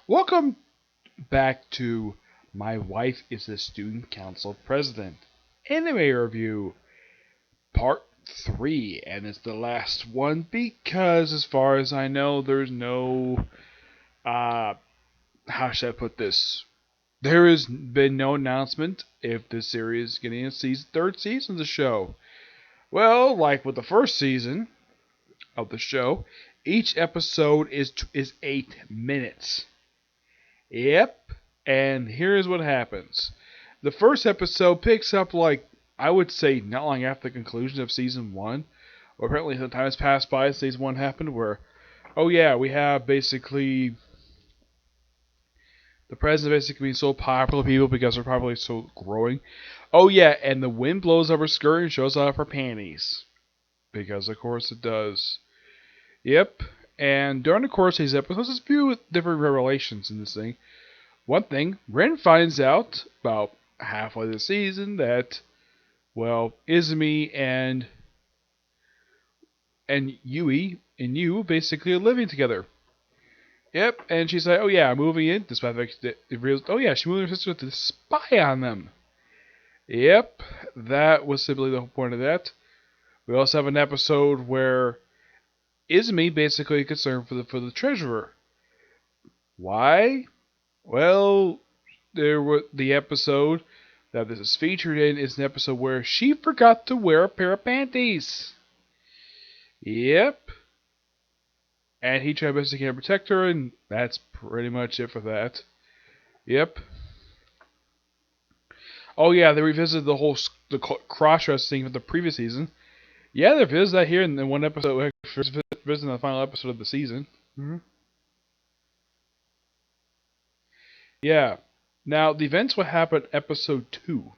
Welcome back to My Wife is the Student Council President Anime Review Part 3, and it's the last one because, as far as I know, there's no, uh, how should I put this? There has been no announcement if this series is getting a third season of the show. Well, like with the first season of the show, each episode is 8 minutes. Yep. And here's what happens. The first episode picks up, like, I would say not long after the conclusion of season one. Or apparently some time has passed by since season one happened where, oh yeah, we have basically the president basically being so popular with people because they're probably so growing. Oh yeah, and the wind blows up her skirt and shows off her panties. Because of course it does. Yep. And during the course of these episodes, there's a few different revelations in this thing. One thing, Ren finds out about halfway the season that, well, Izumi and Yui and you basically are living together. Yep, and she's like, oh yeah, I'm moving in, despite the fact that it realized, oh yeah, she moved her sister to spy on them. Yep, that was simply the whole point of that. We also have an episode where Izumi basically concerned for the treasurer. Why? Well, there were the episode that this is featured in is an episode where she forgot to wear a pair of panties. Yep. And he tried to basically protect her, and that's pretty much it for that. Yep. Oh yeah, they revisited the whole cross-dressing from the previous season. Yeah, they revisited that here in one episode. Revisiting the final episode of the season. Yeah. Now the events will happen episode 2.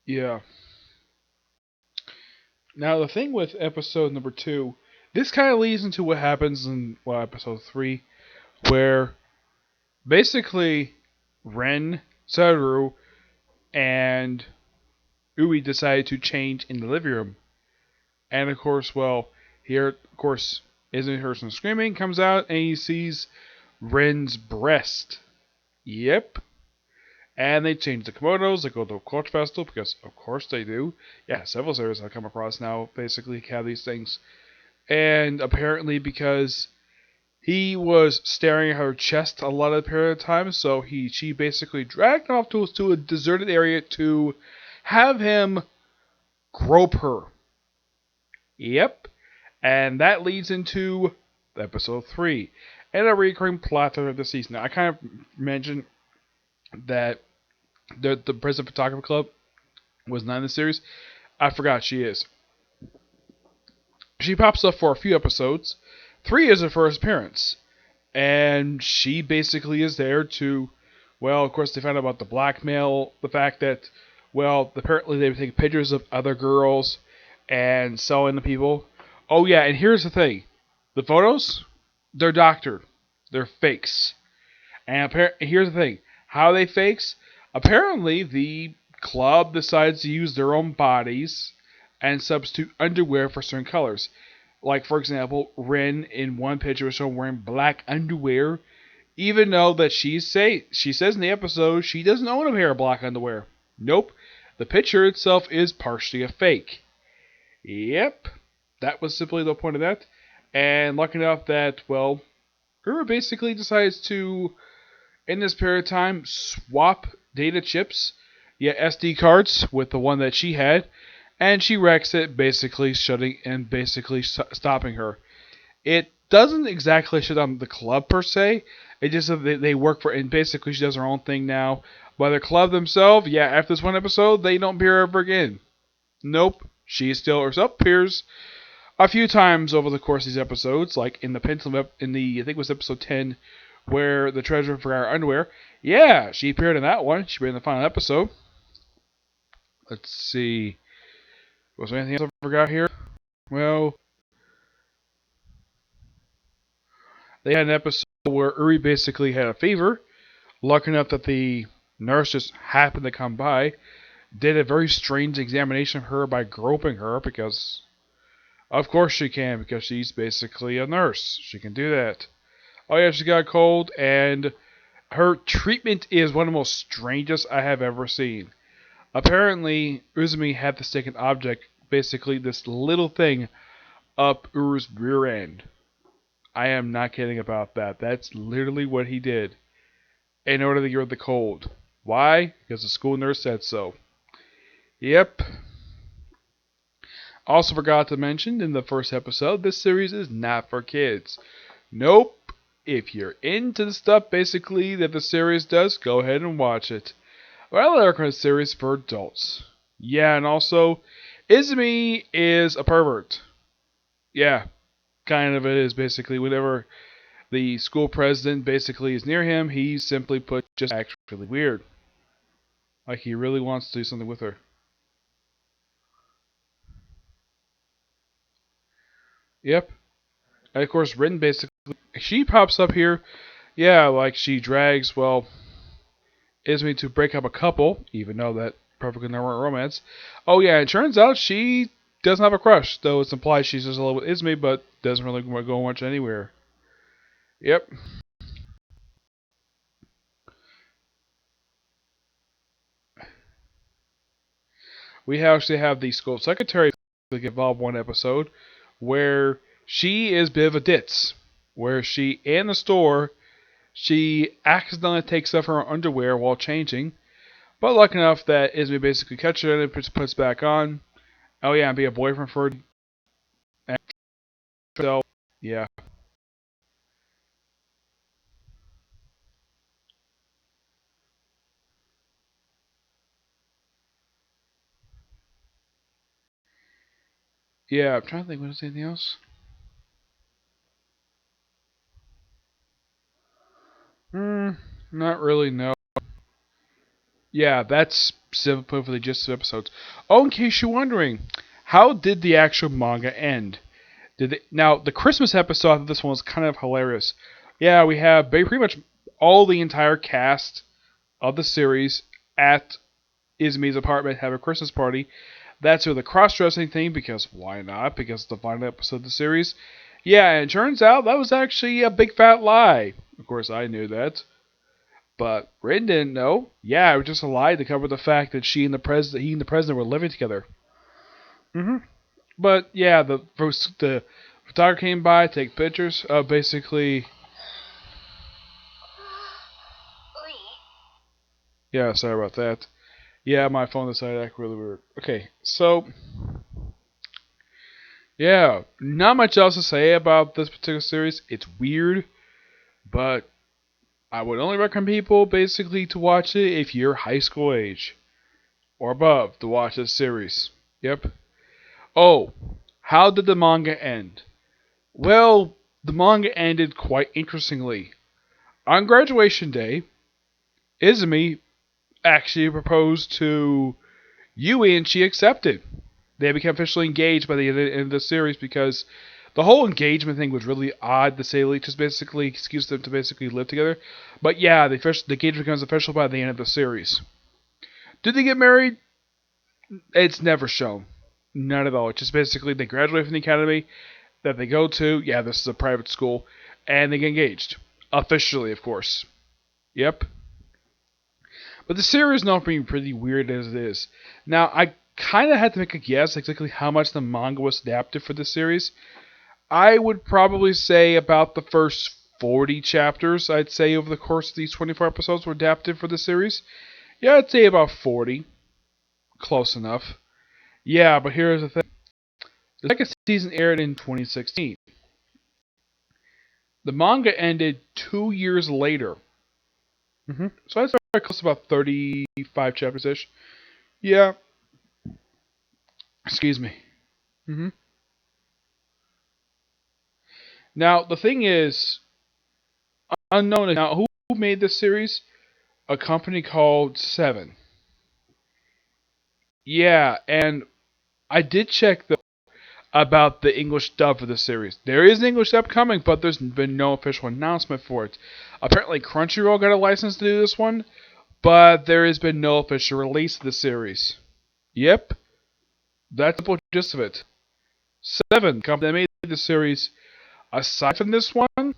Yeah. Now the thing with episode number 2, this kind of leads into what happens in episode 3, where basically Ren, Saru, and Ui decided to change in the living room. And of course, well, here, of course, isn't heard some screaming, comes out, and he sees Ren's breast. Yep. And they change the Komodos, they go to a culture festival, because of course they do. Yeah, several series I've come across now basically have these things. And apparently because he was staring at her chest a lot of the period of time, so she basically dragged him off to a deserted area to have him grope her. Yep. And that leads into episode 3 and a recurring plot of the season. Now, I kind of mentioned that the Prison Photography Club was not in the series. I forgot she is. She pops up for a few episodes. 3 is her first appearance. And she basically is there to, well, of course, they found out about the blackmail, the fact that, well, apparently they were taking pictures of other girls and selling to people. Oh, yeah, and here's the thing the photos, they're doctored, they're fakes. And here's the thing how are they fakes? Apparently, the club decides to use their own bodies and substitute underwear for certain colors. Like, for example, Ren in one picture was shown wearing black underwear, even though that she says in the episode she doesn't own a pair of black underwear. Nope, the picture itself is partially a fake. Yep, that was simply the point of that. And lucky enough that, well, Guru basically decides to, in this period of time, swap data chips, yeah, SD cards, with the one that she had, and she wrecks it, basically shutting and basically stopping her. It doesn't exactly shut down the club per se. It just they work for, and basically she does her own thing now. But the club themselves, yeah, after this one episode, they don't appear ever again. Nope, she still herself appears a few times over the course of these episodes, like in the Pentland, in the I think it was episode 10, where the treasure forgot her underwear. Yeah, she appeared in that one. She appeared in the final episode. Let's see. Was there anything else I forgot here? Well, They had an episode where Uri basically had a fever. Lucky enough that the nurse just happened to come by, did a very strange examination of her by groping her because, of course, she can because she's basically a nurse. She can do that. Oh yeah, she got a cold, and her treatment is one of the most strangest I have ever seen. Apparently, Uzumi had to stick an object, basically this little thing, up Uru's rear end. I am not kidding about that. That's literally what he did in order to cure the cold. Why? Because the school nurse said so. Yep. Also forgot to mention in the first episode, this series is not for kids. Nope. If you're into the stuff basically that the series does, go ahead and watch it. Well, the series for adults. Yeah, and also, Izumi is a pervert. Yeah, kind of it is basically. Whenever the school president basically is near him, he simply put just acts really weird. Like he really wants to do something with her. Yep. And of course, Rin basically, she pops up here. Yeah, like she drags, well, Izumi to break up a couple, even though that perfectly normal romance. Oh yeah, it turns out she doesn't have a crush, though it's implied she's just in love with Izumi, but doesn't really go much anywhere. Yep. We actually have the school secretary get involved one episode where she is a bit of a ditz, where she in the store she accidentally takes off her underwear while changing, but lucky enough that Izumi basically catches her and puts back on. Oh yeah, and be a boyfriend for her. So yeah, yeah. I'm trying to think. Was there anything else? Hmm, not really. No. Yeah, that's simply for the gist of episodes. Oh, in case you're wondering, how did the actual manga end? Now the Christmas episode of this one was kind of hilarious. Yeah, we have pretty much all the entire cast of the series at Izumi's apartment have a Christmas party. That's where the cross-dressing thing, because why not? Because it's the final episode of the series. Yeah, and it turns out that was actually a big fat lie. Of course, I knew that. But Rin didn't know. Yeah, it was just a lie to cover the fact that he and the president were living together. But yeah, the photographer came by to take pictures of basically. Yeah, sorry about that. Yeah, my phone decided to act really weird. Okay, so yeah, not much else to say about this particular series. It's weird, but I would only recommend people basically to watch it if you're high school age or above to watch this series. Yep. Oh, how did the manga end? Well, the manga ended quite interestingly. On graduation day, Izumi actually proposed to Yui and she accepted. They became officially engaged by the end of the series because the whole engagement thing was really odd to say the least. Just basically excused them to basically live together. But yeah, the engagement becomes official by the end of the series. Did they get married? It's never shown. None at all. It's just basically they graduate from the academy that they go to. Yeah, this is a private school. And they get engaged. Officially, of course. Yep. But the series is not being pretty weird as it is. Now, I kind of had to make a guess exactly how much the manga was adapted for the series. I would probably say about the first 40 chapters, I'd say, over the course of these 24 episodes were adapted for the series. Yeah, I'd say about 40. Close enough. Yeah, but here's the thing. The second season aired in 2016. The manga ended 2 years later. So that's very close to about 35 chapters ish. Yeah. Excuse me. hmm Now, the thing is, unknown now, who made this series? A company called Seven. Yeah, and I did check though. about the English dub for the series. There is an English dub coming, but there's been no official announcement for it. Apparently, Crunchyroll got a license to do this one, but there has been no official release of the series. Yep, that's the simple gist of it. 7, company that made the series. Aside from this one,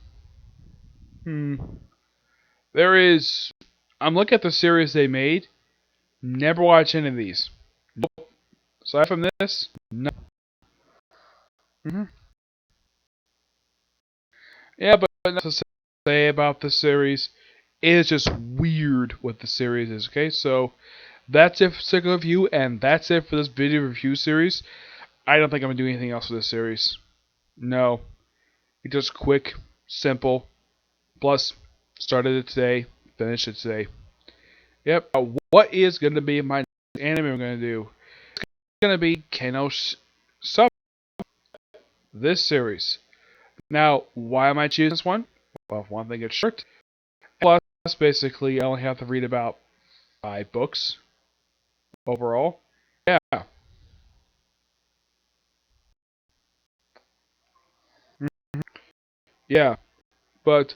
there is. I'm looking at the series they made. Never watch any of these. Nope. Aside from this, no. Yeah, but nothing to say about the series. It is just weird what the series is. Okay, so that's it for Sickle Review, and that's it for this video review series. I don't think I'm gonna do anything else with this series. No, it's just quick, simple. Plus, started it today, finished it today. Yep. What is gonna be my anime I'm gonna do? It's gonna be Keno Sub. This series. Now, why am I choosing this one? Well, one thing, it's short. Plus, basically, I only have to read about 5 books overall. Yeah. Yeah. But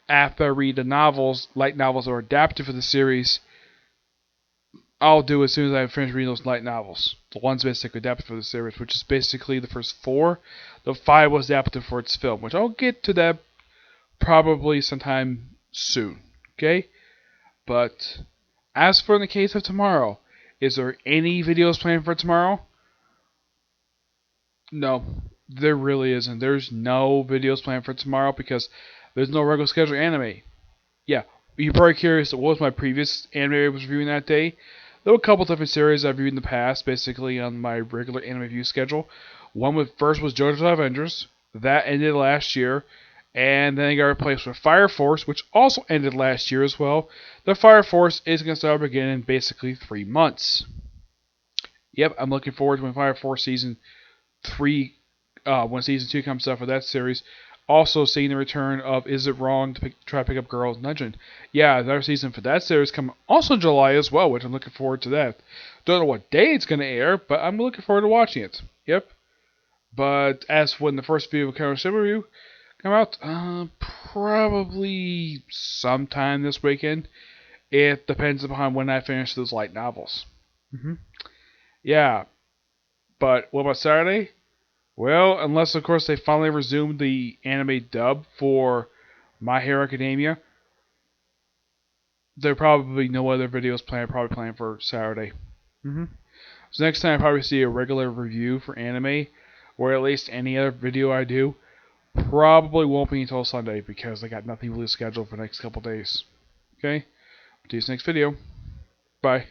after I read the novels, light novels are adapted for the series, I'll do as soon as I finish reading those light novels. The ones basically adapted for the series, which is basically the first 4. The 5 was adapted for its film, which I'll get to that probably sometime soon. Okay? But as for in the case of tomorrow, is there any videos planned for tomorrow? No, there really isn't. There's no videos planned for tomorrow because there's no regular scheduled anime. Yeah, you're probably curious, what was my previous anime I was reviewing that day? There were a couple different series I've reviewed in the past, basically on my regular anime review schedule. First was JoJo's Avengers. That ended last year. And then it got replaced with Fire Force, which also ended last year as well. The Fire Force is going to start again in basically 3 months. Yep, I'm looking forward to when Fire Force Season 3, when Season 2 comes out for that series. Also seeing the return of Is It Wrong to try to pick up Girls Legend. Yeah, another season for that series coming also in July as well, which I'm looking forward to that. Don't know what day it's going to air, but I'm looking forward to watching it. Yep. But as for when the first video of Keno Sub Review come out, probably sometime this weekend. It depends upon when I finish those light novels. Yeah, but what about Saturday? Well, unless of course they finally resume the anime dub for My Hero Academia, there probably no other videos planned. Probably planned for Saturday. So next time I probably see a regular review for anime, or at least any other video I do, probably won't be until Sunday because I got nothing really scheduled for the next couple days. Okay, see you next video. Bye.